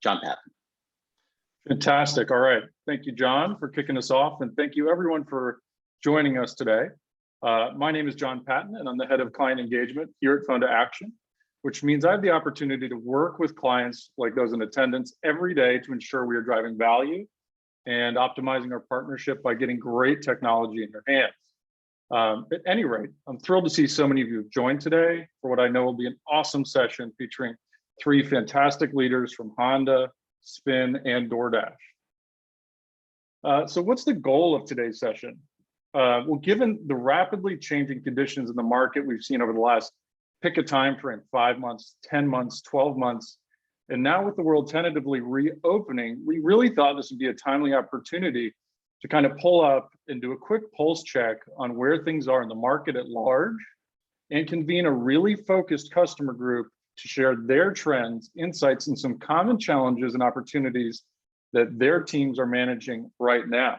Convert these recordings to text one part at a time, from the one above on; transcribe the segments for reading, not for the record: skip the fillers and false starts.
John Patton. Fantastic. All right. Thank you, John, for kicking us off. And thank you, everyone, for joining us today. My name is John Patton, and I'm the head of client engagement here at Phone to Action, which means I have the opportunity to work with clients like those in attendance every day to ensure we are driving value and optimizing our partnership by getting great technology in your hands. At any rate, I'm thrilled to see so many of you have joined today for what I know will be an awesome session featuring three fantastic leaders from Honda, Spin, and DoorDash. So what's the goal of today's session? Well, given the rapidly changing conditions in the market we've seen over the last, pick a time frame, 5 months, 10 months, 12 months, and now with the world tentatively reopening, we really thought this would be a timely opportunity to kind of pull up and do a quick pulse check on where things are in the market at large and convene a really focused customer group to share their trends, insights, and some common challenges and opportunities that their teams are managing right now.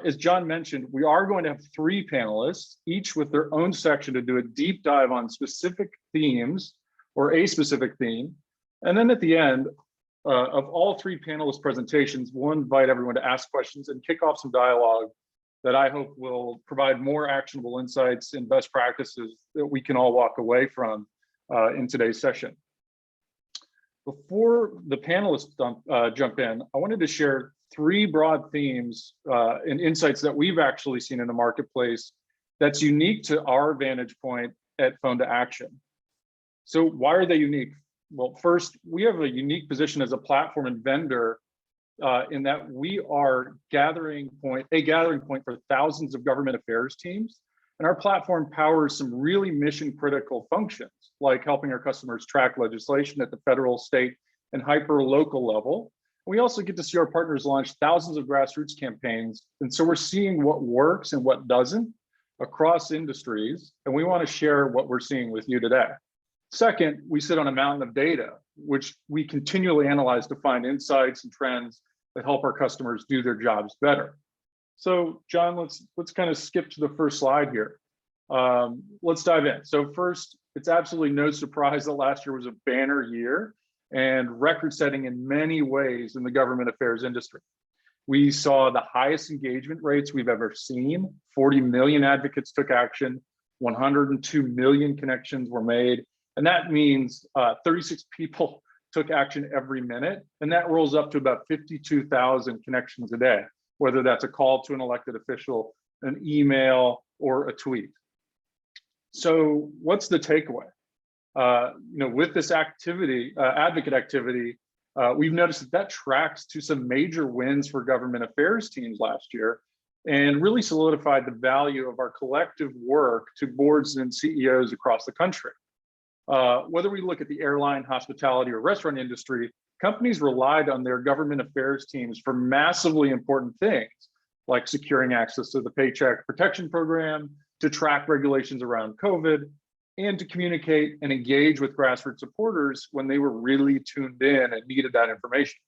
As John mentioned, we are going to have three panelists, each with their own section to do a deep dive on specific themes or a specific theme. And then at the end of all three panelists' presentations, we'll invite everyone to ask questions and kick off some dialogue that I hope will provide more actionable insights and best practices that we can all walk away from in today's session. Before the panelists jump in, I wanted to share three broad themes and insights that we've actually seen in the marketplace that's unique to our vantage point at Phone to Action. So why are they unique? Well, first, we have a unique position as a platform and vendor in that we are a gathering point for thousands of government affairs teams. And our platform powers some really mission critical functions, like helping our customers track legislation at the federal, state, and hyper local level. We also get to see our partners launch thousands of grassroots campaigns. And so we're seeing what works and what doesn't across industries. And we want to share what we're seeing with you today. Second, we sit on a mountain of data, which we continually analyze to find insights and trends that help our customers do their jobs better. So John, let's kind of skip to the first slide here. Let's dive in. So first, it's absolutely no surprise that last year was a banner year and record-setting in many ways in the government affairs industry. We saw the highest engagement rates we've ever seen. 40 million advocates took action, 102 million connections were made, and that means 36 people took action every minute, and that rolls up to about 52,000 connections a day, whether that's a call to an elected official, an email, or a tweet. So what's the takeaway? With this activity, advocate activity, we've noticed that tracks to some major wins for government affairs teams last year and really solidified the value of our collective work to boards and CEOs across the country. Whether we look at the airline, hospitality, or restaurant industry, companies relied on their government affairs teams for massively important things, like securing access to the Paycheck Protection Program, to track regulations around COVID, and to communicate and engage with grassroots supporters when they were really tuned in and needed that information.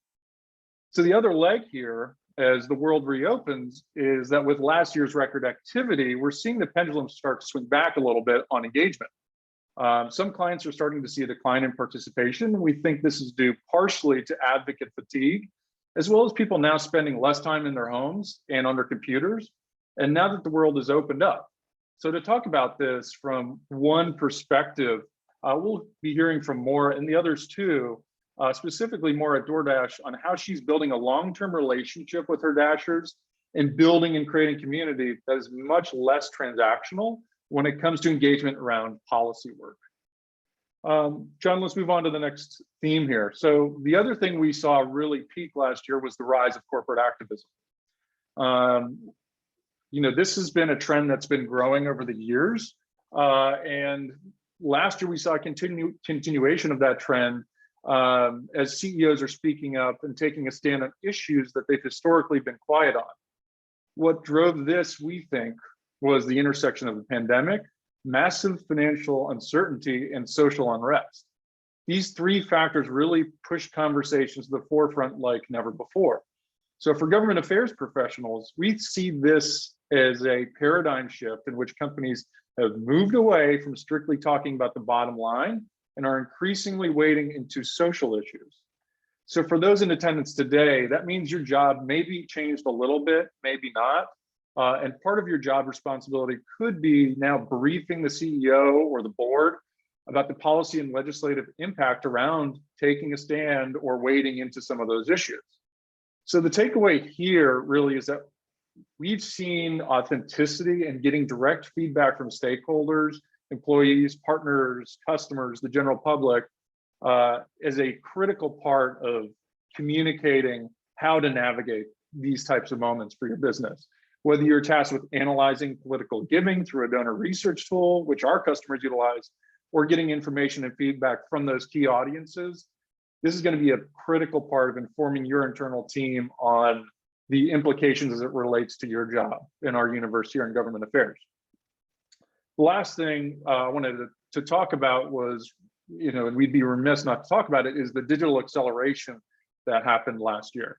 So the other leg here, as the world reopens, is that with last year's record activity, we're seeing the pendulum start to swing back a little bit on engagement. Some clients are starting to see a decline in participation, and we think this is due partially to advocate fatigue, as well as people now spending less time in their homes and on their computers, and now that the world has opened up. So to talk about this from one perspective, we'll be hearing from Maura and the others too, specifically Maura at DoorDash, on how she's building a long-term relationship with her Dashers and building and creating community that is much less transactional when it comes to engagement around policy work. John, let's move on to the next theme here. So the other thing we saw really peak last year was the rise of corporate activism. This has been a trend that's been growing over the years. And last year we saw a continuation of that trend as CEOs are speaking up and taking a stand on issues that they've historically been quiet on. What drove this, we think, was the intersection of the pandemic, massive financial uncertainty, and social unrest. These three factors really pushed conversations to the forefront like never before. So for government affairs professionals, we see this as a paradigm shift in which companies have moved away from strictly talking about the bottom line and are increasingly wading into social issues. So for those in attendance today, that means your job may be changed a little bit, maybe not. And part of your job responsibility could be now briefing the CEO or the board about the policy and legislative impact around taking a stand or wading into some of those issues. So the takeaway here really is that we've seen authenticity and getting direct feedback from stakeholders, employees, partners, customers, the general public, as a critical part of communicating how to navigate these types of moments for your business. Whether you're tasked with analyzing political giving through a donor research tool, which our customers utilize, or getting information and feedback from those key audiences, this is going to be a critical part of informing your internal team on the implications as it relates to your job in our universe here in government affairs. The last thing I wanted to talk about was, and we'd be remiss not to talk about it, is the digital acceleration that happened last year.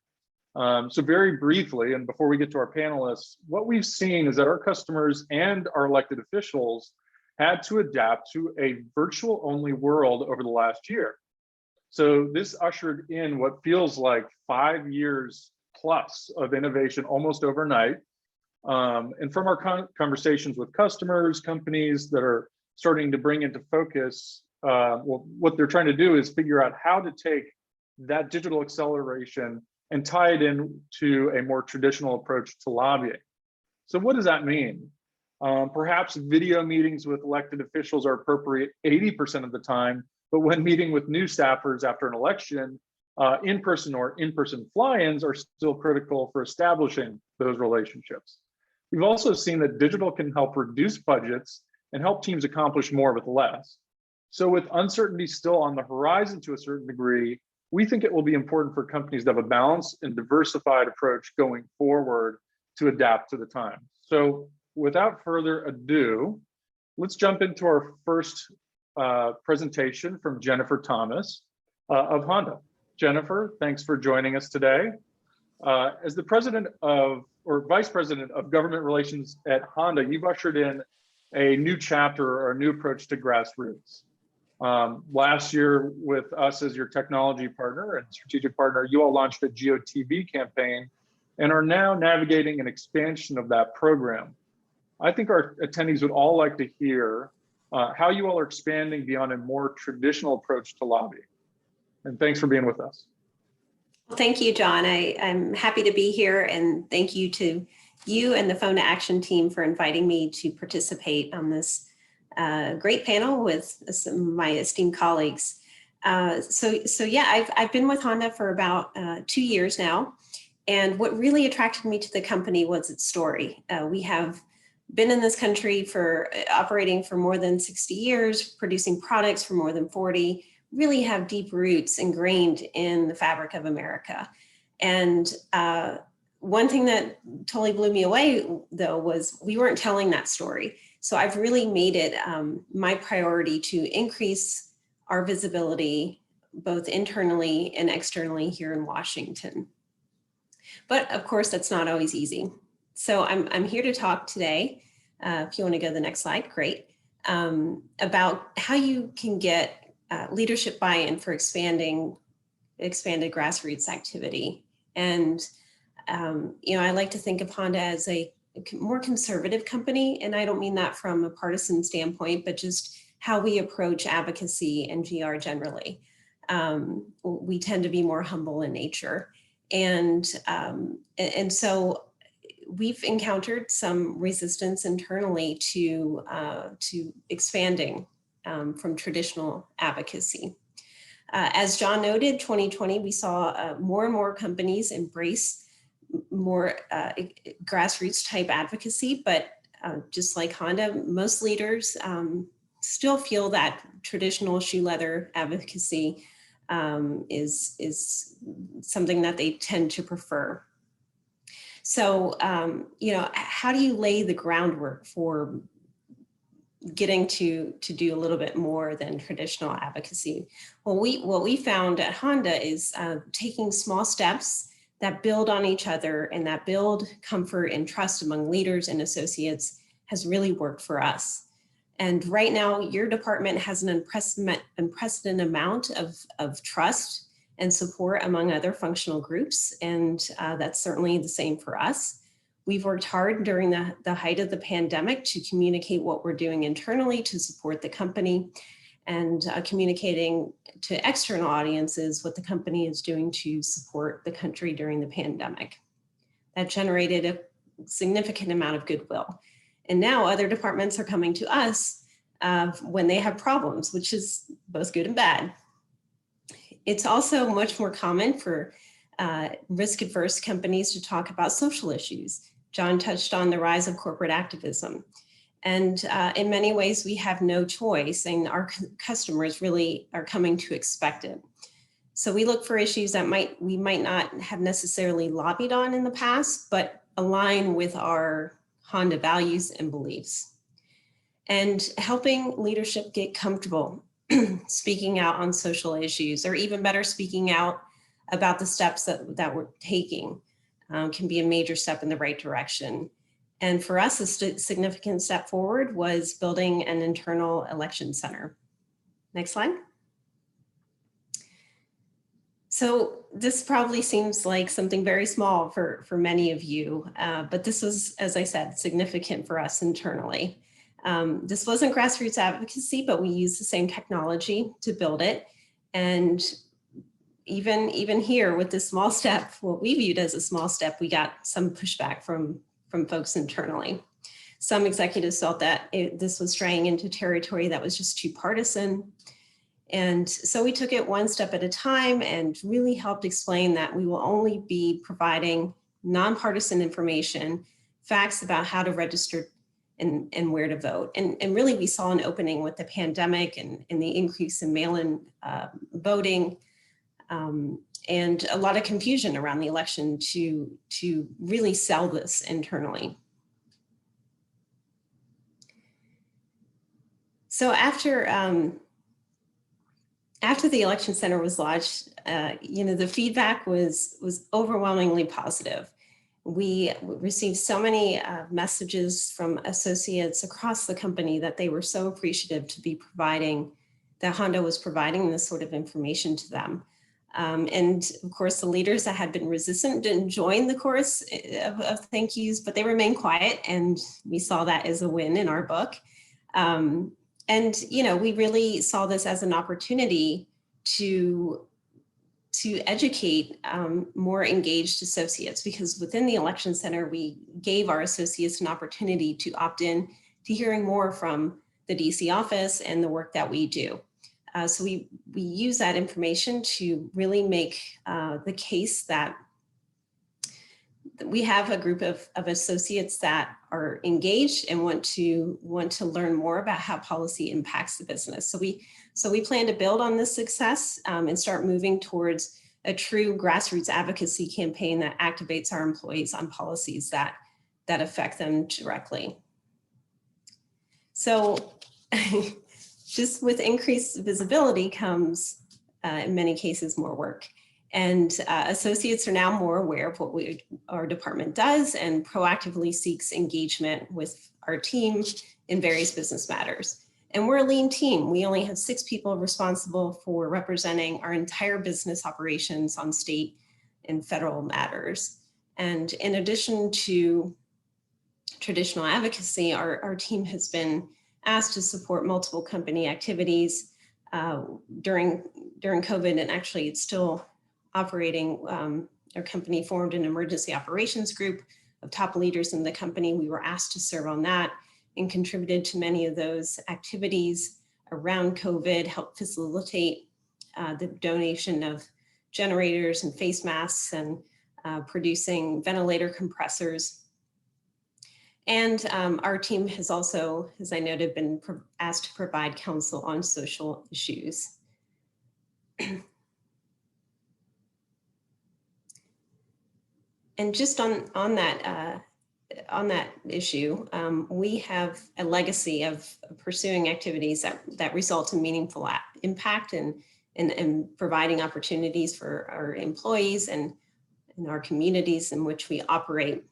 So very briefly, and before we get to our panelists, what we've seen is that our customers and our elected officials had to adapt to a virtual only world over the last year. So this ushered in what feels like 5 years plus of innovation almost overnight. And from our conversations with customers, companies that are starting to bring into focus, what they're trying to do is figure out how to take that digital acceleration and tie it into a more traditional approach to lobbying. So what does that mean? Perhaps video meetings with elected officials are appropriate 80% of the time, but when meeting with new staffers after an election, in-person or in-person fly-ins are still critical for establishing those relationships. We've also seen that digital can help reduce budgets and help teams accomplish more with less. So with uncertainty still on the horizon to a certain degree, we think it will be important for companies to have a balanced and diversified approach going forward to adapt to the time. So without further ado, let's jump into our first presentation from Jennifer Thomas of Honda. Jennifer, thanks for joining us today. As the president of, or vice president of government relations at Honda, you've ushered in a new chapter or a new approach to grassroots. Last year, with us as your technology partner and strategic partner, you all launched a GeoTV campaign and are now navigating an expansion of that program. I think our attendees would all like to hear how you all are expanding beyond a more traditional approach to lobbying. And thanks for being with us. Well, thank you, John. I'm happy to be here, and thank you to you and the Phone to Action team for inviting me to participate on this great panel with some of my esteemed colleagues. So yeah, I've been with Honda for about 2 years now. And what really attracted me to the company was its story. We have been in this country operating for more than 60 years, producing products for more than 40, really have deep roots ingrained in the fabric of America. And one thing that totally blew me away, though, was we weren't telling that story. So I've really made it my priority to increase our visibility, both internally and externally here in Washington. But of course, that's not always easy. So I'm here to talk today, if you want to go to the next slide, great, about how you can get leadership buy-in for expanded grassroots activity. And I like to think of Honda as a more conservative company, and I don't mean that from a partisan standpoint, but just how we approach advocacy and GR generally. We tend to be more humble in nature, and so we've encountered some resistance internally to expanding from traditional advocacy. As John noted, 2020, we saw more and more companies embrace more grassroots type advocacy, but just like Honda, most leaders still feel that traditional shoe leather advocacy is something that they tend to prefer. So, how do you lay the groundwork for getting to do a little bit more than traditional advocacy? Well, what we found at Honda is taking small steps that build on each other and that build comfort and trust among leaders and associates has really worked for us. And right now, your department has an unprecedented amount of trust and support among other functional groups. And that's certainly the same for us. We've worked hard during the height of the pandemic to communicate what we're doing internally to support the company, and communicating to external audiences what the company is doing to support the country during the pandemic. That generated a significant amount of goodwill. And now other departments are coming to us when they have problems, which is both good and bad. It's also much more common for risk-averse companies to talk about social issues. John touched on the rise of corporate activism. And in many ways, we have no choice, and our customers really are coming to expect it. So we look for issues that we might not have necessarily lobbied on in the past, but align with our Honda values and beliefs. And helping leadership get comfortable speaking out on social issues, or even better, speaking out about the steps that we're taking can be a major step in the right direction. And for us, a significant step forward was building an internal election center. Next slide. So this probably seems like something very small for many of you, but this was, as I said, significant for us internally. This wasn't grassroots advocacy, but we used the same technology to build it. And even here with this small step, what we viewed as a small step, we got some pushback from folks internally. Some executives felt that this was straying into territory that was just too partisan. And so we took it one step at a time and really helped explain that we will only be providing nonpartisan information, facts about how to register and where to vote. And really we saw an opening with the pandemic and the increase in mail-in voting, and a lot of confusion around the election to really sell this internally. So after the Election Center was launched, the feedback was overwhelmingly positive. We received so many messages from associates across the company that they were so appreciative to be that Honda was providing this sort of information to them. And of course, the leaders that had been resistant didn't join the chorus of thank yous, but they remained quiet, and we saw that as a win in our book. And we really saw this as an opportunity to educate more engaged associates, because within the Election Center, we gave our associates an opportunity to opt in to hearing more from the DC office and the work that we do. So we use that information to really make the case that we have a group of associates that are engaged and want to learn more about how policy impacts the business. So we plan to build on this success and start moving towards a true grassroots advocacy campaign that activates our employees on policies that affect them directly. So just with increased visibility comes, in many cases, more work. And associates are now more aware of what our department does and proactively seeks engagement with our team in various business matters. And we're a lean team. We only have 6 people responsible for representing our entire business operations on state and federal matters. And in addition to traditional advocacy, our team has been asked to support multiple company activities during COVID, and actually it's still operating. Our company formed an emergency operations group of top leaders in the company. We were asked to serve on that and contributed to many of those activities around COVID, helped facilitate the donation of generators and face masks and producing ventilator compressors. And our team has also, as I noted, been asked to provide counsel on social issues. And just on that issue, we have a legacy of pursuing activities that result in meaningful impact and providing opportunities for our employees and in our communities in which we operate.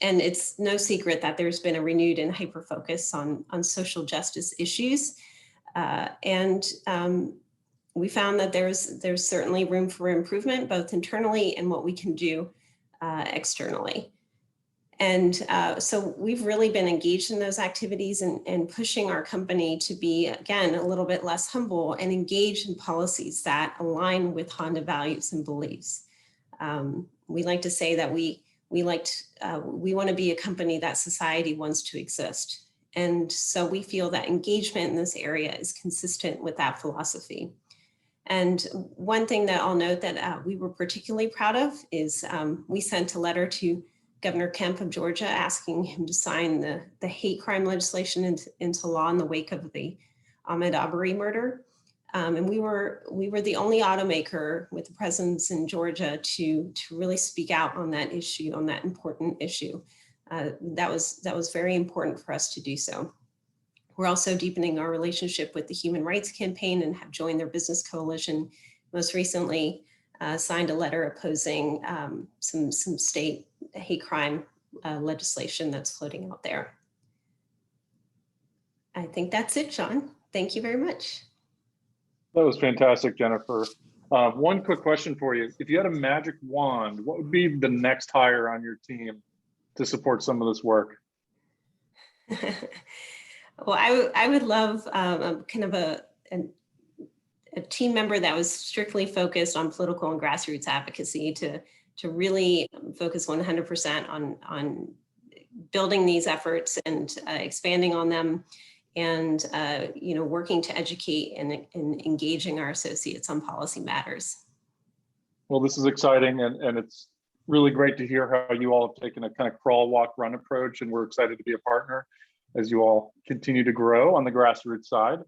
And it's no secret that there's been a renewed and hyper focus on social justice issues. And we found that there's certainly room for improvement, both internally and what we can do externally. And so we've really been engaged in those activities and pushing our company to be, again, a little bit less humble and engaged in policies that align with Honda values and beliefs. We like to say that we want to be a company that society wants to exist. And so we feel that engagement in this area is consistent with that philosophy. And one thing that I'll note that we were particularly proud of is we sent a letter to Governor Kemp of Georgia asking him to sign the hate crime legislation into law in the wake of the Ahmaud Arbery murder. And we were the only automaker with a presence in Georgia to really speak out on that issue, on that important issue. That was very important for us to do so. We're also deepening our relationship with the Human Rights Campaign and have joined their business coalition. Most recently, signed a letter opposing some state hate crime legislation that's floating out there. I think that's it, John. Thank you very much. That was fantastic, Jennifer. One quick question for you. If you had a magic wand, what would be the next hire on your team to support some of this work? Well, I would love kind of a team member that was strictly focused on political and grassroots advocacy to really focus 100% on building these efforts and expanding on them, and working to educate and engaging our associates on policy matters. Well, this is exciting, and it's really great to hear how you all have taken a kind of crawl, walk, run approach, and we're excited to be a partner as you all continue to grow on the grassroots side.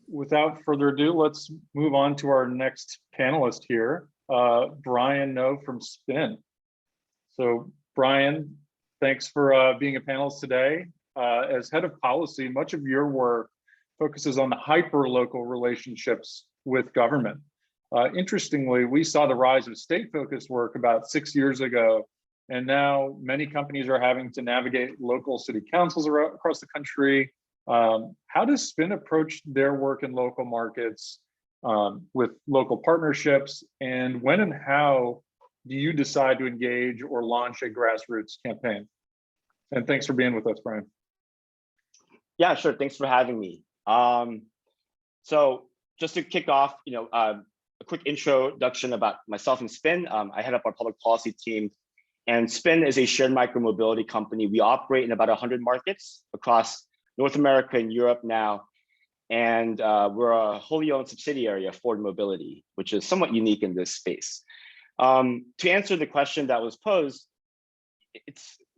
Without further ado, let's move on to our next panelist here, Brian No from Spin. So Brian, thanks for being a panelist today. As head of policy, much of your work focuses on the hyper-local relationships with government. Interestingly, we saw the rise of state-focused work about 6 years ago, and now many companies are having to navigate local city councils across the country. How does Spin approach their work in local markets with local partnerships, and when and how do you decide to engage or launch a grassroots campaign? And thanks for being with us, Brian. Yeah, sure. Thanks for having me. So just to kick off, a quick introduction about myself and Spin. I head up our public policy team, and Spin is a shared micromobility company. We operate in about 100 markets across North America and Europe now, and we're a wholly owned subsidiary of Ford Mobility, which is somewhat unique in this space. To answer the question that was posed,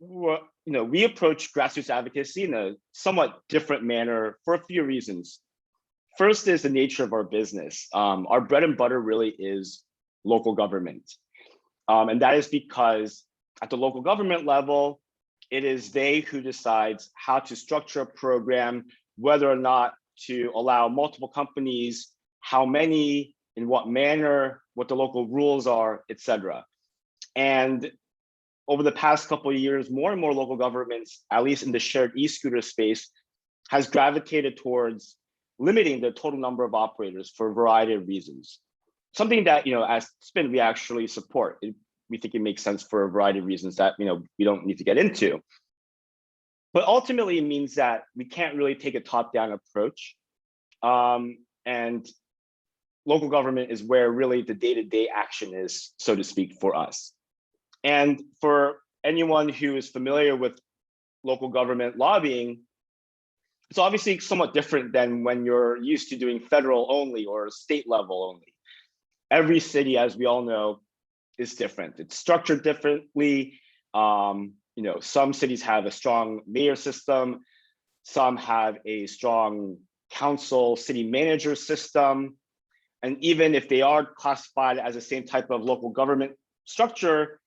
we approach grassroots advocacy in a somewhat different manner for a few reasons. First is the nature of our business. Our bread and butter really is local government. And that is because at the local government level, it is they who decides how to structure a program, whether or not to allow multiple companies, how many, in what manner, what the local rules are, etc. And over the past couple of years, more and more local governments, at least in the shared e-scooter space, has gravitated towards limiting the total number of operators for a variety of reasons. Something that, as Spin, we actually support. We think it makes sense for a variety of reasons that, we don't need to get into. But ultimately, it means that we can't really take a top-down approach. And local government is where really the day-to-day action is, so to speak, for us. And for anyone who is familiar with local government lobbying, it's obviously somewhat different than when you're used to doing federal only or state level only. Every city, as we all know, is different. It's structured differently. Some cities have a strong mayor system. Some have a strong council, city manager system. And even if they are classified as the same type of local government structure,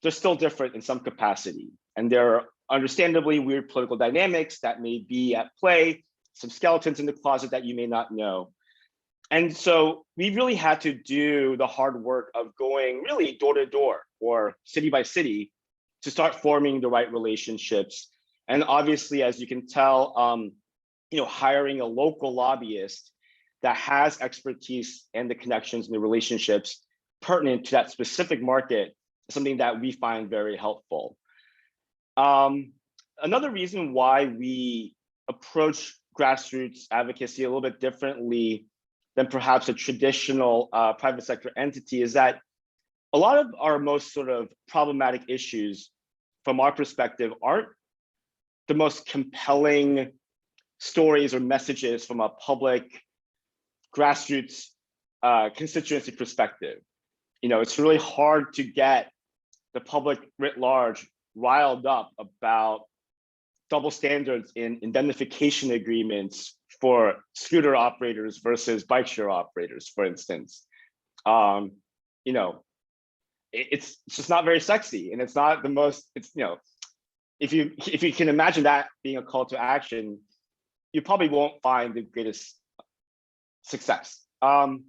they're still different in some capacity. And there are understandably weird political dynamics that may be at play, some skeletons in the closet that you may not know. And so we really had to do the hard work of going really door to door or city by city to start forming the right relationships. And obviously, as you can tell, hiring a local lobbyist that has expertise and the connections and the relationships pertinent to that specific market is something that we find very helpful. Another reason why we approach grassroots advocacy a little bit differently than perhaps a traditional private sector entity is that a lot of our most sort of problematic issues from our perspective aren't the most compelling stories or messages from a public grassroots constituency perspective. You know, it's really hard to get the public writ large riled up about double standards in indemnification agreements for scooter operators versus bike share operators, for instance. You know, it's just not very sexy, and it's not the most. It's, you know, if you can imagine that being a call to action, you probably won't find the greatest success. And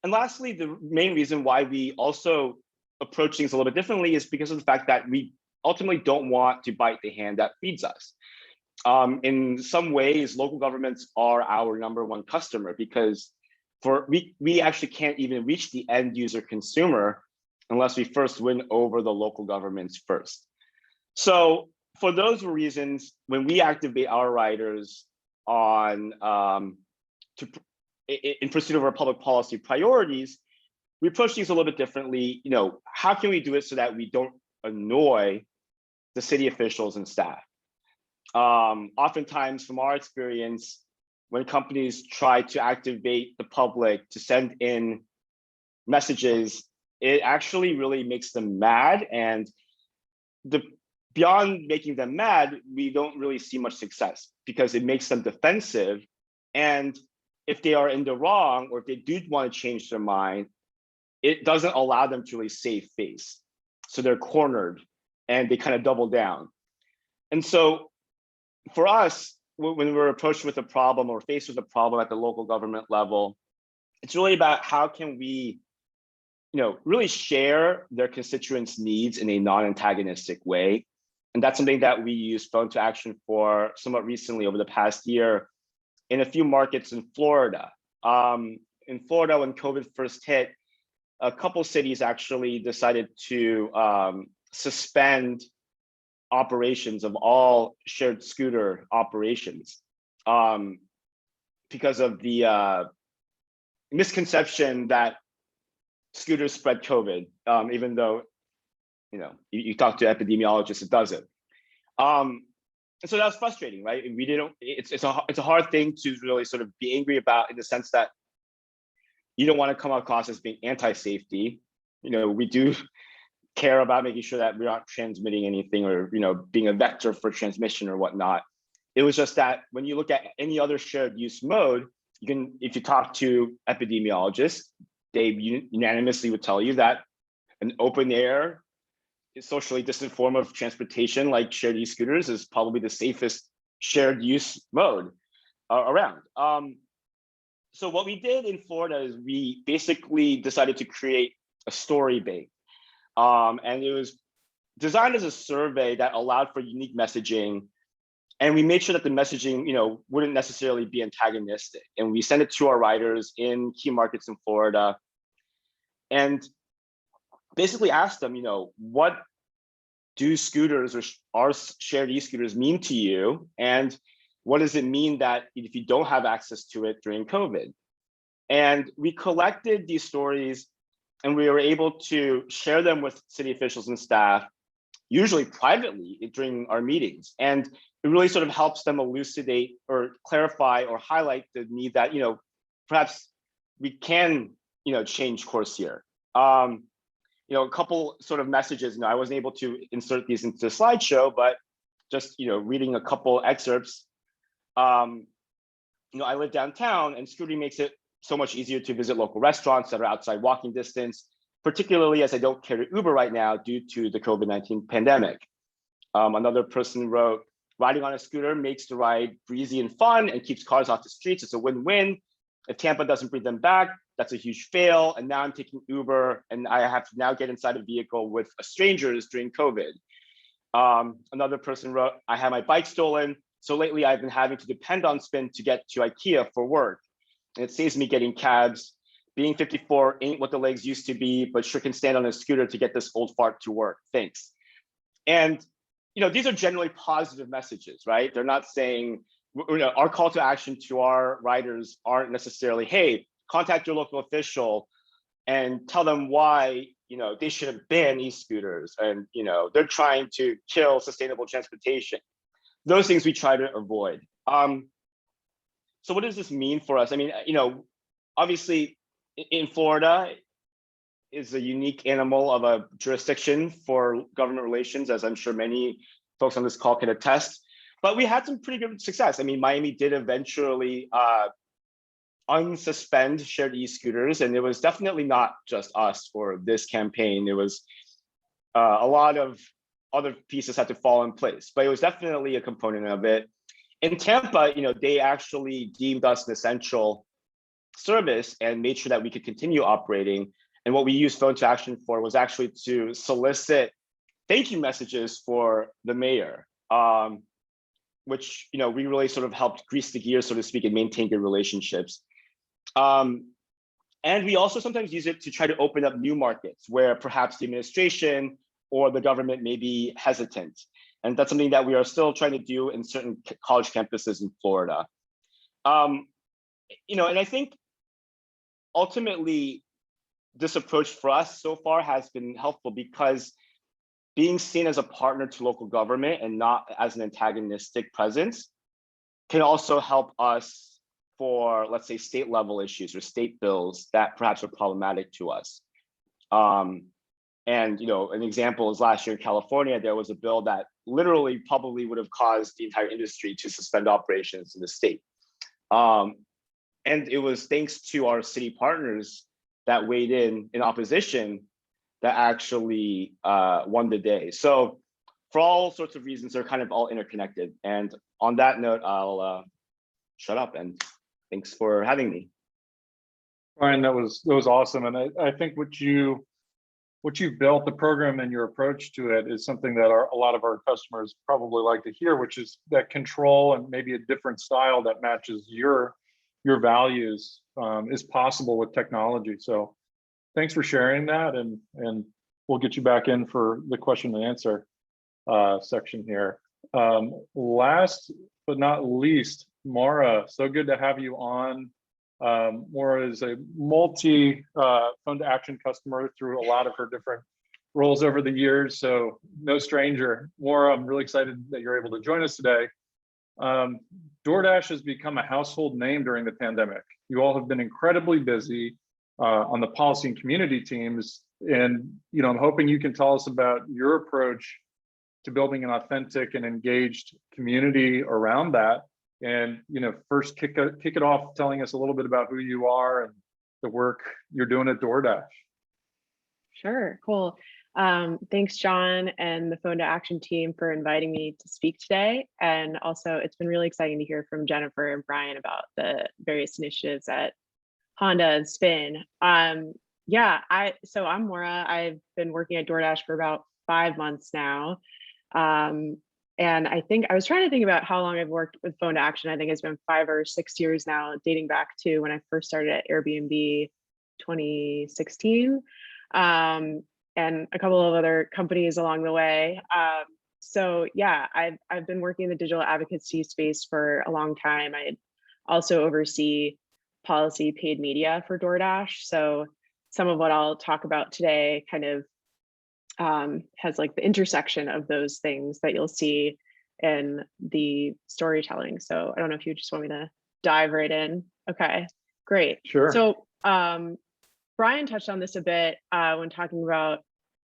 lastly, the main reason why we also approach things a little bit differently is because of the fact that we ultimately don't want to bite the hand that feeds us. In some ways, local governments are our #1 customer because we actually can't even reach the end user consumer unless we first win over the local governments first. So for those reasons, when we activate our riders on in pursuit of our public policy priorities, we approach things a little bit differently. You know, how can we do it so that we don't annoy the city officials and staff? Oftentimes, from our experience, when companies try to activate the public to send in messages, it actually really makes them mad. And beyond making them mad, we don't really see much success because it makes them defensive. And if they are in the wrong, or if they do want to change their mind, it doesn't allow them to really save face. So they're cornered and they kind of double down. And so for us, when we're approached with a problem or faced with a problem at the local government level, it's really about how can we, you know, really share their constituents' needs in a non-antagonistic way. And that's something that we use Phone to Action for somewhat recently over the past year in a few markets in Florida. In Florida, when COVID first hit, a couple cities actually decided to suspend operations of all shared scooter operations because of the misconception that scooters spread COVID, even though, you know, you talk to epidemiologists, it doesn't. And so that was frustrating, right? We didn't. It's a hard thing to really sort of be angry about, in the sense that you don't want to come across as being anti-safety. You know, we do care about making sure that we're not transmitting anything, or, you know, being a vector for transmission or whatnot. It was just that when you look at any other shared use mode, you can, if you talk to epidemiologists, they unanimously would tell you that an open air, socially distant form of transportation like shared use scooters is probably the safest shared use mode around. So what we did in Florida is we basically decided to create a story bank. And it was designed as a survey that allowed for unique messaging. And we made sure that the messaging, you know, wouldn't necessarily be antagonistic. And we sent it to our riders in key markets in Florida and basically asked them, you know, what do scooters or our shared e-scooters mean to you? And what does it mean that if you don't have access to it during COVID? And we collected these stories and we were able to share them with city officials and staff, usually privately during our meetings. And it really sort of helps them elucidate or clarify or highlight the need that, you know, perhaps we can, you know, change course here. You know, a couple sort of messages, you know, I wasn't able to insert these into the slideshow, but just, you know, reading a couple excerpts. You know, I live downtown and scootering makes it so much easier to visit local restaurants that are outside walking distance, particularly as I don't carry Uber right now due to the COVID-19 pandemic. Another person wrote, riding on a scooter makes the ride breezy and fun and keeps cars off the streets. It's a win-win. If Tampa doesn't bring them back, that's a huge fail. And now I'm taking Uber and I have to now get inside a vehicle with strangers during COVID. Another person wrote, I had my bike stolen. So lately I've been having to depend on Spin to get to IKEA for work. It saves me getting cabs. Being 54 ain't what the legs used to be, but sure can stand on a scooter to get this old fart to work. Thanks. And these are generally positive messages, right? They're not saying, our call to action to our riders aren't necessarily, hey, contact your local official and tell them why they should have banned e-scooters, and they're trying to kill sustainable transportation. Those things we try to avoid. So what does this mean for us? I mean, obviously in Florida is a unique animal of a jurisdiction for government relations, as I'm sure many folks on this call can attest. But we had some pretty good success. I mean, Miami did eventually unsuspend shared e-scooters, and it was definitely not just us for this campaign. It was a lot of other pieces had to fall in place, but it was definitely a component of it. In Tampa, they actually deemed us an essential service and made sure that we could continue operating. And what we used Phone to Action for was actually to solicit thank you messages for the mayor, which we really sort of helped grease the gears, so to speak, and maintain good relationships. And we also sometimes use it to try to open up new markets where perhaps the administration or the government may be hesitant. And that's something that we are still trying to do in certain college campuses in Florida. And I think ultimately this approach for us so far has been helpful, because being seen as a partner to local government and not as an antagonistic presence can also help us for, let's say, state level issues or state bills that perhaps are problematic to us. And an example is last year in California, there was a bill that literally probably would have caused the entire industry to suspend operations in the state. And it was thanks to our city partners that weighed in opposition that actually won the day. So for all sorts of reasons, they're kind of all interconnected. And on that note, I'll shut up, and thanks for having me. Brian, that was awesome. And I think what you've built, the program and your approach to it, is something that a lot of our customers probably like to hear, which is that control and maybe a different style that matches your values is possible with technology. So thanks for sharing that, and we'll get you back in for the question and answer section here. Last but not least, Maura, so good to have you on. Maura is a multi Phone to Action customer through a lot of her different roles over the years, so no stranger. Maura, I'm really excited that you're able to join us today. DoorDash has become a household name during the pandemic. You all have been incredibly busy on the policy and community teams, and I'm hoping you can tell us about your approach to building an authentic and engaged community around that. And first kick it off telling us a little bit about who you are and the work you're doing at DoorDash. Sure, cool. Thanks, John and the Phone to Action team for inviting me to speak today. And also, it's been really exciting to hear from Jennifer and Brian about the various initiatives at Honda and Spin. So I'm Maura. I've been working at DoorDash for about 5 months now. And I think I was trying to think about how long I've worked with Phone to Action. I think it's been 5 or 6 years now, dating back to when I first started at Airbnb 2016, and a couple of other companies along the way. So yeah, I've been working in the digital advocacy space for a long time. I also oversee policy paid media for DoorDash. So some of what I'll talk about today kind of has like the intersection of those things that you'll see in the storytelling. So I don't know if you just want me to dive right in. Okay, great. Sure. So Brian touched on this a bit when talking about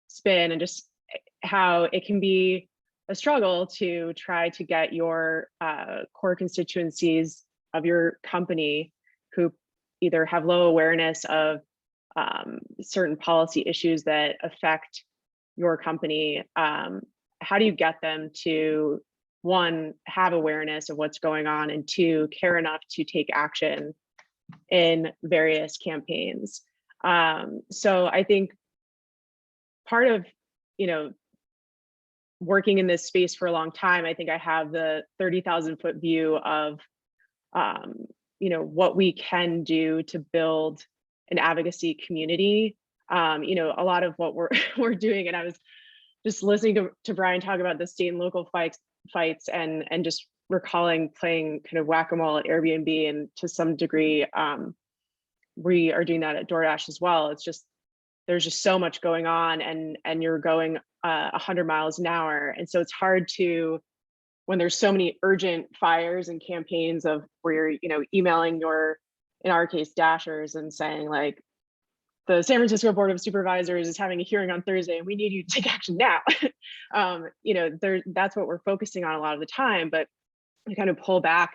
Spin and just how it can be a struggle to try to get your core constituencies of your company who either have low awareness of certain policy issues that affect your company. How do you get them to, one, have awareness of what's going on, and two, care enough to take action in various campaigns? So I think part of, working in this space for a long time, I think I have the 30,000 foot view of, what we can do to build an advocacy community. A lot of what we're doing, and I was just listening to Brian talk about the state and local fights and just recalling playing kind of whack-a-mole at Airbnb, and to some degree, we are doing that at DoorDash as well. It's just, there's just so much going on, and you're going 100 miles an hour. And so it's hard to, when there's so many urgent fires and campaigns of where you're, emailing your, in our case, Dashers, and saying like, the San Francisco Board of Supervisors is having a hearing on Thursday and we need you to take action now. That's what we're focusing on a lot of the time, but we kind of pull back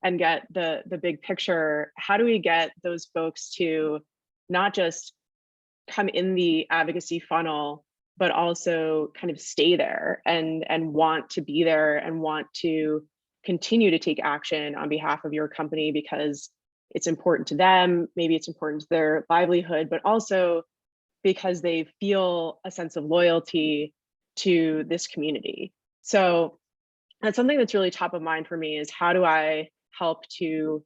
and get the big picture. How do we get those folks to not just come in the advocacy funnel, but also kind of stay there and want to be there and want to continue to take action on behalf of your company because it's important to them, maybe it's important to their livelihood, but also because they feel a sense of loyalty to this community. So that's something that's really top of mind for me, is how do I help to,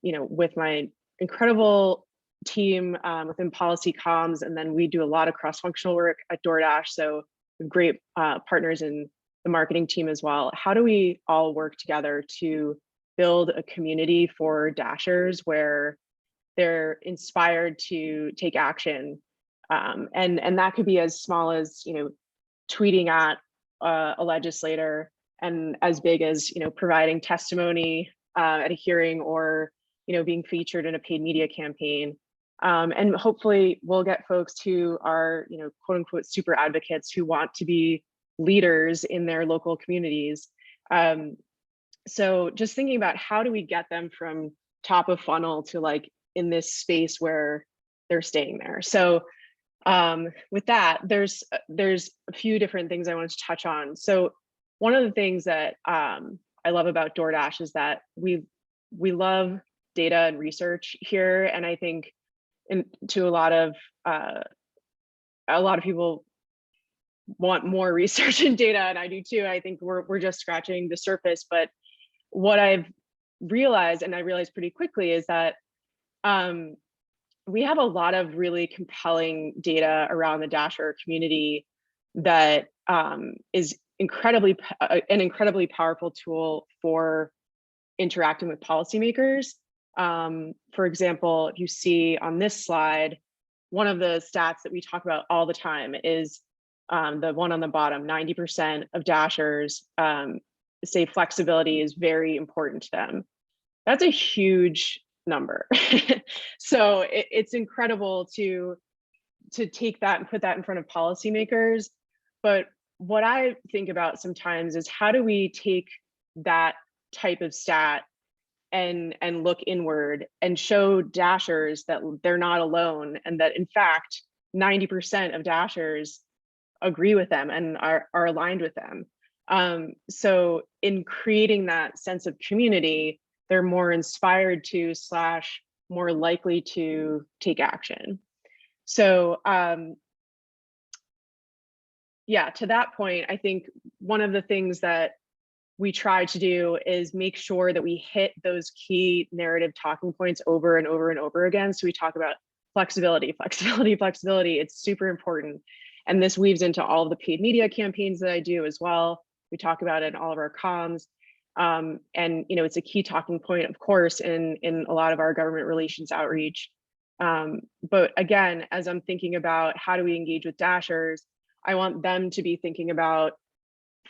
with my incredible team within policy comms, and then we do a lot of cross-functional work at DoorDash, so we have great partners in the marketing team as well. How do we all work together to build a community for Dashers where they're inspired to take action, and that could be as small as tweeting at a legislator, and as big as providing testimony at a hearing, or being featured in a paid media campaign. And hopefully we'll get folks who are quote unquote super advocates who want to be leaders in their local communities. So just thinking about how do we get them from top of funnel to like in this space where they're staying there. So with that, there's a few different things I wanted to touch on. So one of the things that I love about DoorDash is that we love data and research here, and I think to a lot of people want more research and data, and I do too. I think we're just scratching the surface, but what I've realized, and I realized pretty quickly, is that we have a lot of really compelling data around the Dasher community that is an incredibly powerful tool for interacting with policymakers. For example, if you see on this slide, one of the stats that we talk about all the time is the one on the bottom. 90% of Dashers say flexibility is very important to them. That's a huge number. So it's incredible to take that and put that in front of policymakers. But what I think about sometimes is how do we take that type of stat and look inward and show Dashers that they're not alone, and that in fact 90% of Dashers agree with them and are aligned with them. So in creating that sense of community, they're more inspired to / more likely to take action. So yeah, to that point, I think one of the things that we try to do is make sure that we hit those key narrative talking points over and over and over again. So we talk about flexibility, flexibility, flexibility. It's super important. And this weaves into all of the paid media campaigns that I do as well. We talk about it in all of our comms. And it's a key talking point, of course, in a lot of our government relations outreach. But again, as I'm thinking about how do we engage with Dashers, I want them to be thinking about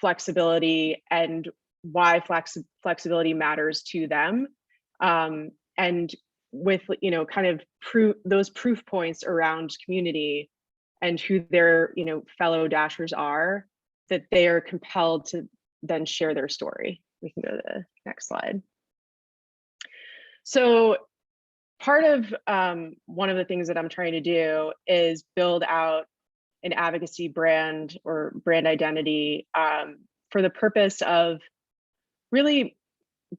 flexibility and why flexibility matters to them. And with kind of those proof points around community and who their fellow Dashers are, that they are compelled to then share their story. We can go to the next slide. So part of one of the things that I'm trying to do is build out an advocacy brand or brand identity for the purpose of really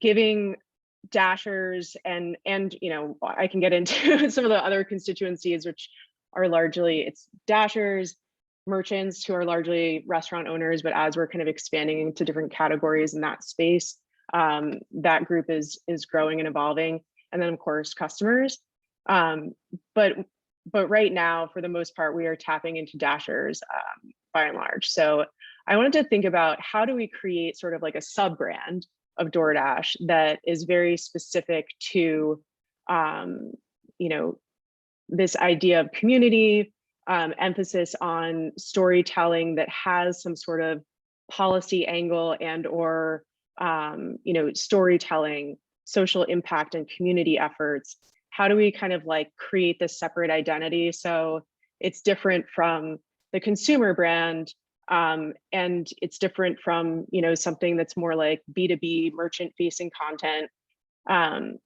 giving Dashers and I can get into some of the other constituencies, which are largely, it's Dashers, merchants who are largely restaurant owners, but as we're kind of expanding into different categories in that space, That group is growing and evolving. And then of course, customers. But right now, for the most part, we are tapping into Dashers by and large. So I wanted to think about how do we create sort of like a sub-brand of DoorDash that is very specific to, you know, this idea of community, emphasis on storytelling that has some sort of policy angle and or, you know, storytelling, social impact and community efforts. How do we kind of like create this separate identity so it's different from the consumer brand, and it's different from, you know, something that's more like B2B merchant facing content.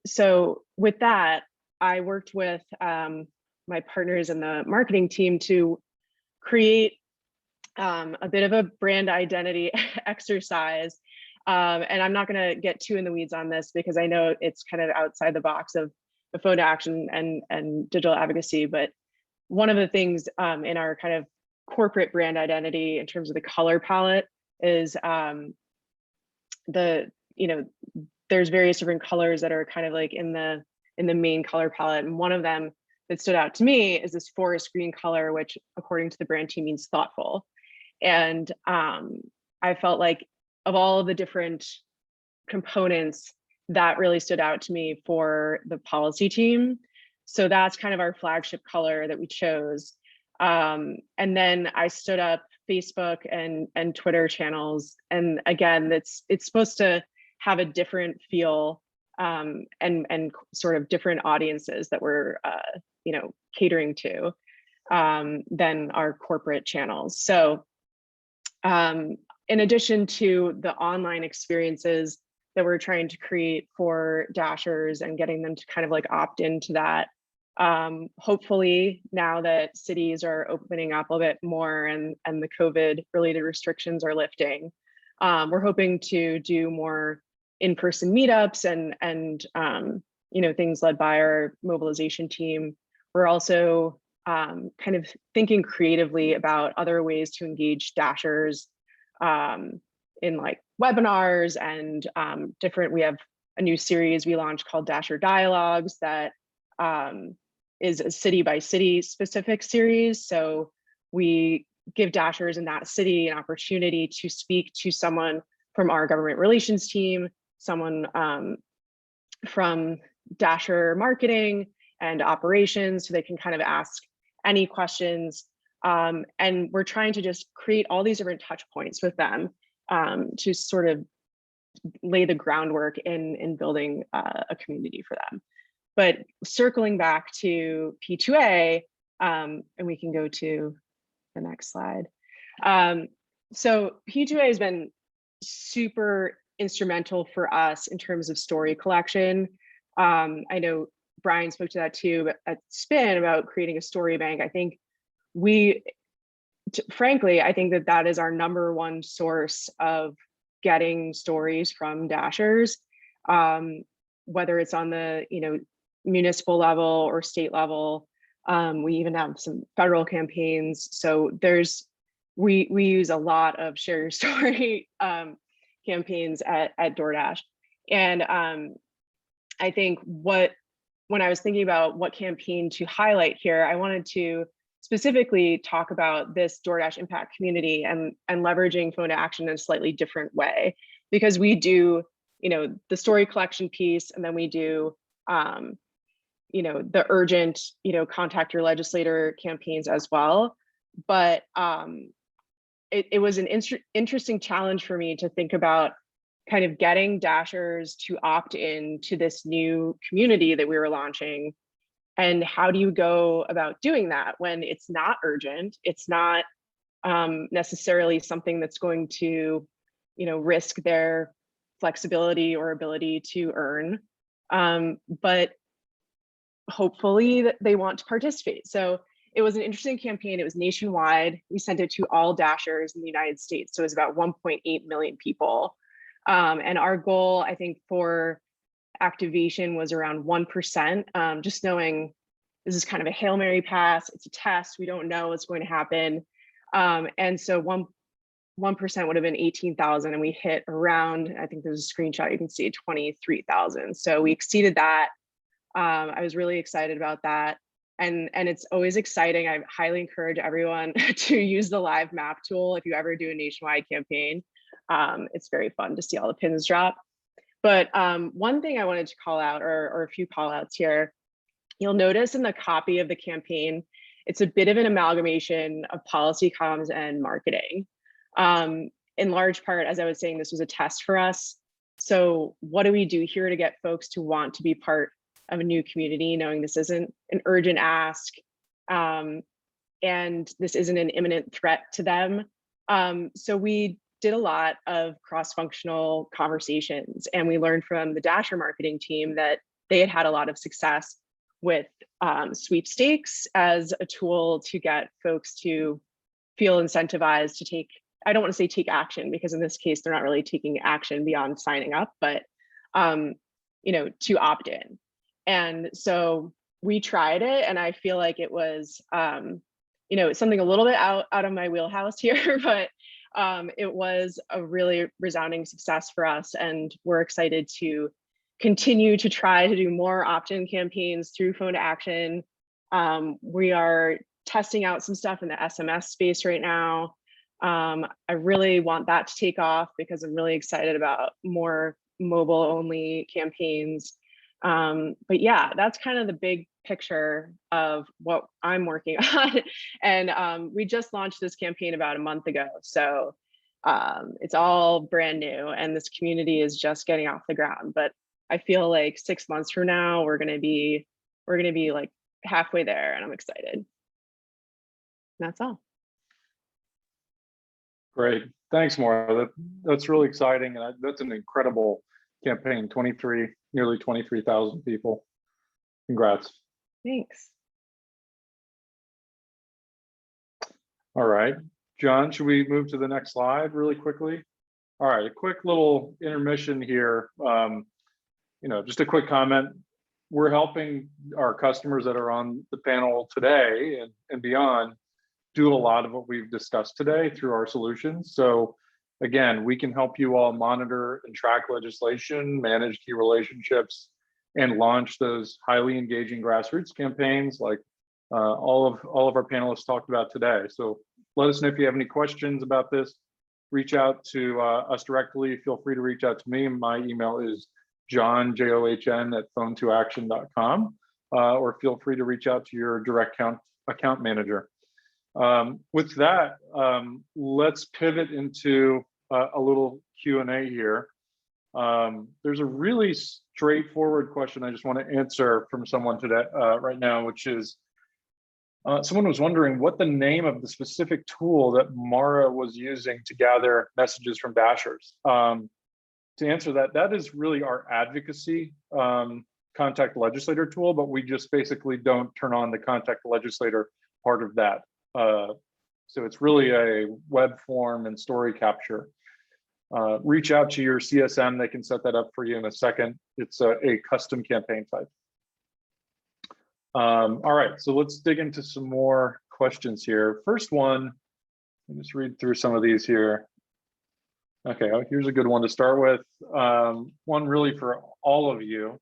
So with that, I worked with my partners in the marketing team to create a bit of a brand identity exercise. And I'm not going to get too in the weeds on this because I know it's kind of outside the box of the phone to action and digital advocacy. But one of the things in our kind of corporate brand identity in terms of the color palette is you know, there's various different colors that are kind of like in the main color palette. And one of them that stood out to me is this forest green color, which according to the brand team means thoughtful. And I felt like of all of the different components, that really stood out to me for the policy team. So that's kind of our flagship color that we chose. And then I stood up Facebook and Twitter channels. And again, it's supposed to have a different feel and sort of different audiences that we're you know, catering to than our corporate channels. So in addition to the online experiences that we're trying to create for Dashers and getting them to kind of like opt into that, hopefully now that cities are opening up a bit more and the COVID related restrictions are lifting, we're hoping to do more in-person meetups and you know, things led by our mobilization team. We're also kind of thinking creatively about other ways to engage Dashers in like webinars and we have a new series we launched called Dasher Dialogues that is a city by city specific series. So we give Dashers in that city an opportunity to speak to someone from our government relations team, someone from Dasher marketing and operations, so they can kind of ask any questions. And we're trying to just create all these different touch points with them to sort of lay the groundwork in building a community for them. But circling back to P2A, and we can go to the next slide. So P2A has been super instrumental for us in terms of story collection. I know Brian spoke to that too, but at Spin about creating a story bank. I think frankly, I think that is our #1 source of getting stories from Dashers, whether it's on the, you know, municipal level or state level. We even have some federal campaigns. So we use a lot of share your story campaigns at DoorDash. And I think when I was thinking about what campaign to highlight here, I wanted to specifically talk about this DoorDash impact community and leveraging phone to action in a slightly different way, because we do, you know, the story collection piece, and then we do, you know, the urgent, you know, contact your legislator campaigns as well. But it was an interesting challenge for me to think about kind of getting Dashers to opt in to this new community that we were launching. And how do you go about doing that when it's not urgent? It's not necessarily something that's going to, you know, risk their flexibility or ability to earn, but hopefully that they want to participate. So it was an interesting campaign. It was nationwide. We sent it to all Dashers in the United States. So it was about 1.8 million people. And our goal, I think, for activation was around 1%, just knowing this is kind of a Hail Mary pass, it's a test, we don't know what's going to happen. And so 1% would have been 18,000, and we hit around, I think there's a screenshot you can see, 23,000. So we exceeded that. I was really excited about that. And it's always exciting. I highly encourage everyone to use the live map tool if you ever do a nationwide campaign. It's very fun to see all the pins drop. But one thing I wanted to call out, or a few call outs here, you'll notice in the copy of the campaign, it's a bit of an amalgamation of policy comms and marketing. In large part, as I was saying, this was a test for us. So what do we do here to get folks to want to be part of a new community, knowing this isn't an urgent ask, and this isn't an imminent threat to them? So we did a lot of cross-functional conversations, and we learned from the Dasher marketing team that they had had a lot of success with sweepstakes as a tool to get folks to feel incentivized to take, I don't want to say take action, because in this case, they're not really taking action beyond signing up, but to opt in. And so we tried it, and I feel like it was, something a little bit out of my wheelhouse here, but it was a really resounding success for us. And we're excited to continue to try to do more opt-in campaigns through Phone to Action. We are testing out some stuff in the SMS space right now. I really want that to take off because I'm really excited about more mobile only campaigns. But yeah, that's kind of the big picture of what I'm working on. And we just launched this campaign about a month ago. So it's all brand new, and this community is just getting off the ground. But I feel like 6 months from now, we're gonna be like halfway there, and I'm excited. And that's all. Great. Thanks, Maura. That's really exciting. And that's an incredible campaign. Nearly 23,000 people. Congrats. Thanks. All right. John, should we move to the next slide really quickly? All right, a quick little intermission here. Just a quick comment. We're helping our customers that are on the panel today and beyond do a lot of what we've discussed today through our solutions. So again, we can help you all monitor and track legislation, manage key relationships, and launch those highly engaging grassroots campaigns like all of our panelists talked about today. So let us know if you have any questions about this. Reach out to us directly. Feel free to reach out to me. My email is john, John, at phone2action.com, or feel free to reach out to your direct account manager. With that, let's pivot into a little Q&A here. There's a really straightforward question I just want to answer from someone today, right now, which is, someone was wondering what the name of the specific tool that Maura was using to gather messages from Dashers. To answer that, that is really our advocacy contact legislator tool, but we just basically don't turn on the contact legislator part of that. So it's really a web form and story capture. Reach out to your CSM, they can set that up for you in a second. It's a custom campaign type. All right, so let's dig into some more questions here. First one, let me just read through some of these here. Okay, here's a good one to start with. One really for all of you.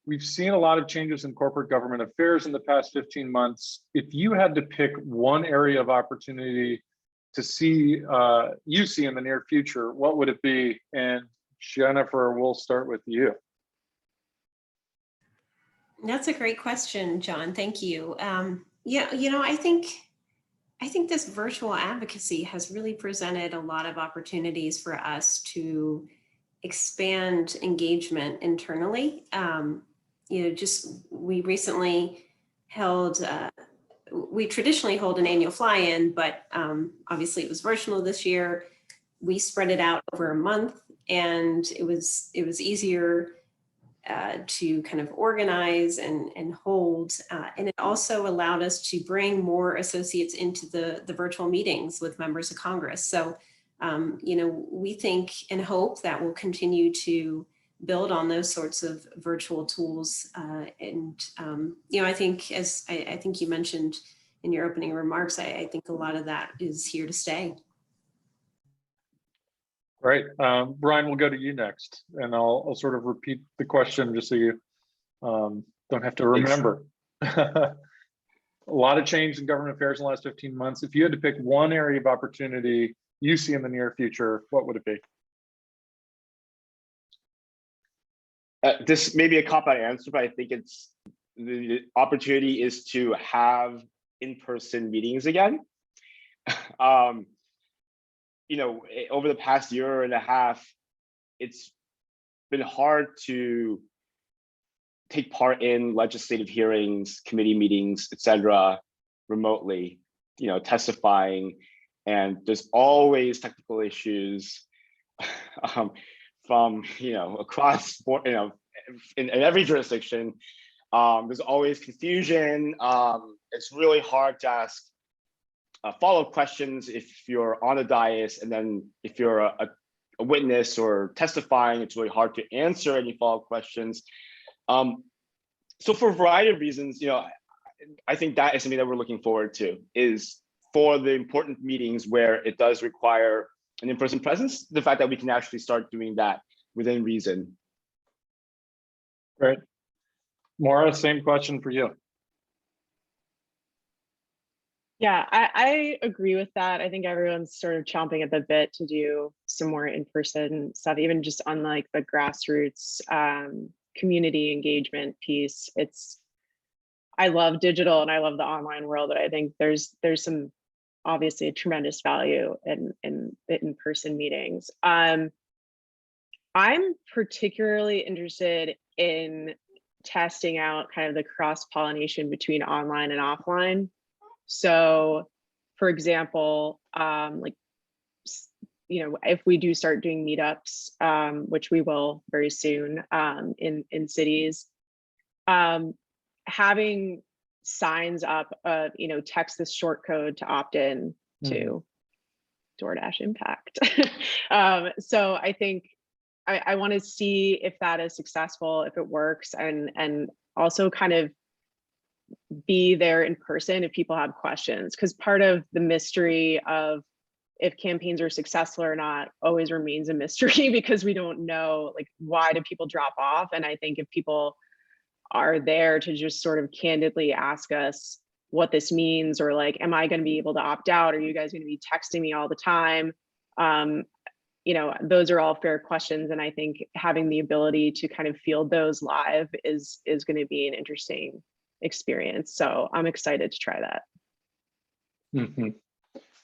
We've seen a lot of changes in corporate government affairs in the past 15 months. If you had to pick one area of opportunity to see, you see in the near future, what would it be? And Jennifer, we'll start with you. That's a great question, John. Thank you. Yeah, I think this virtual advocacy has really presented a lot of opportunities for us to expand engagement internally. We recently held, we traditionally hold an annual fly-in, but obviously it was virtual this year. We spread it out over a month, and it was easier to kind of organize and hold. And it also allowed us to bring more associates into the virtual meetings with members of Congress. So, we think and hope that we'll continue to build on those sorts of virtual tools. I think, as I think you mentioned in your opening remarks, I think a lot of that is here to stay. Right. Brian, we'll go to you next, and I'll sort of repeat the question just so you don't have to remember. A lot of change in government affairs in the last 15 months. If you had to pick one area of opportunity you see in the near future, what would it be? This may be a cop-out answer, but I think it's the opportunity is to have in-person meetings again. You know, over the past year and a half, it's been hard to take part in legislative hearings, committee meetings, etc., remotely, you know, testifying, and there's always technical issues from, you know, across board, you know, in every jurisdiction. There's always confusion. It's really hard to ask follow-up questions if you're on a dais, and then if you're a witness or testifying, it's really hard to answer any follow-up questions. So for a variety of reasons, you know, I think that is something that we're looking forward to, is for the important meetings where it does require an in-person presence, the fact that we can actually start doing that within reason. Great. Maura, same question for you. Yeah, I agree with that. I think everyone's sort of chomping at the bit to do some more in-person stuff, even just on like the grassroots community engagement piece. I love digital and I love the online world, but I think there's some obviously a tremendous value in in-person meetings. I'm particularly interested in testing out kind of the cross-pollination between online and offline. So, for example, like, you know, if we do start doing meetups, which we will very soon in cities, having signs up, you know, text this short code to opt in to DoorDash Impact. So I think I want to see if that is successful, if it works, and also kind of be there in person if people have questions, because part of the mystery of if campaigns are successful or not always remains a mystery because we don't know, like, why do people drop off? And I think if people are there to just sort of candidly ask us what this means, or like, am I going to be able to opt out? Are you guys going to be texting me all the time? You know, those are all fair questions. And I think having the ability to kind of field those live is going to be an interesting experience. So I'm excited to try that.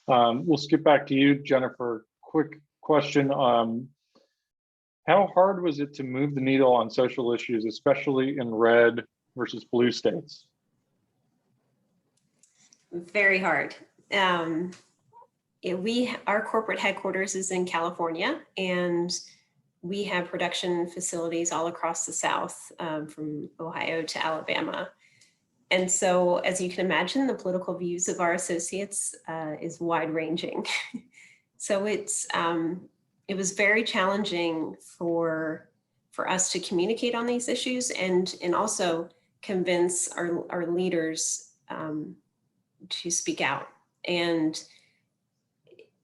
We'll skip back to you, Jennifer. Quick question. How hard was it to move the needle on social issues, especially in red versus blue states? Very hard. Our corporate headquarters is in California, and we have production facilities all across the South, from Ohio to Alabama. And so, as you can imagine, the political views of our associates is wide ranging. So it was very challenging for us to communicate on these issues and also convince our leaders to speak out. And,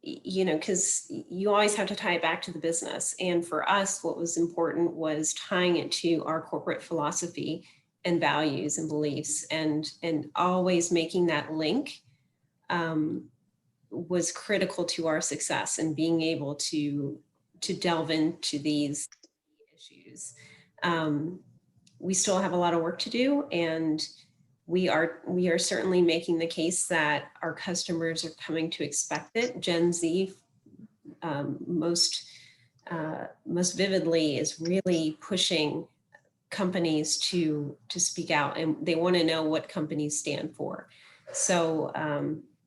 you know, because you always have to tie it back to the business. And for us, what was important was tying it to our corporate philosophy and values and beliefs, and always making that link was critical to our success and being able to delve into these issues. We still have a lot of work to do, and we are certainly making the case that our customers are coming to expect it. Gen Z most vividly is really pushing companies to speak out, and they want to know what companies stand for. So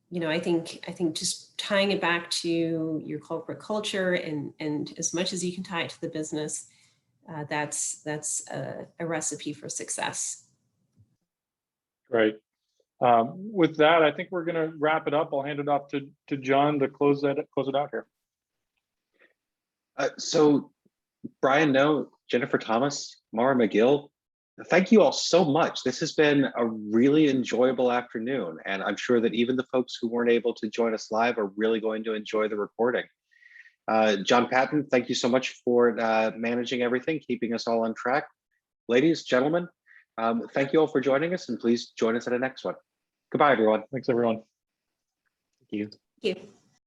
you know, I think just tying it back to your corporate culture and as much as you can tie it to the business, that's a recipe for success. Great. With that, I think we're going to wrap it up. I'll hand it off to John to close it out here. So Brian No, Jennifer Thomas, Maura McGill, thank you all so much. This has been a really enjoyable afternoon, and I'm sure that even the folks who weren't able to join us live are really going to enjoy the recording. John Patton, thank you so much for managing everything, keeping us all on track. Ladies, gentlemen, thank you all for joining us, and please join us at the next one. Goodbye, everyone. Thanks, everyone. Thank you. Thank you.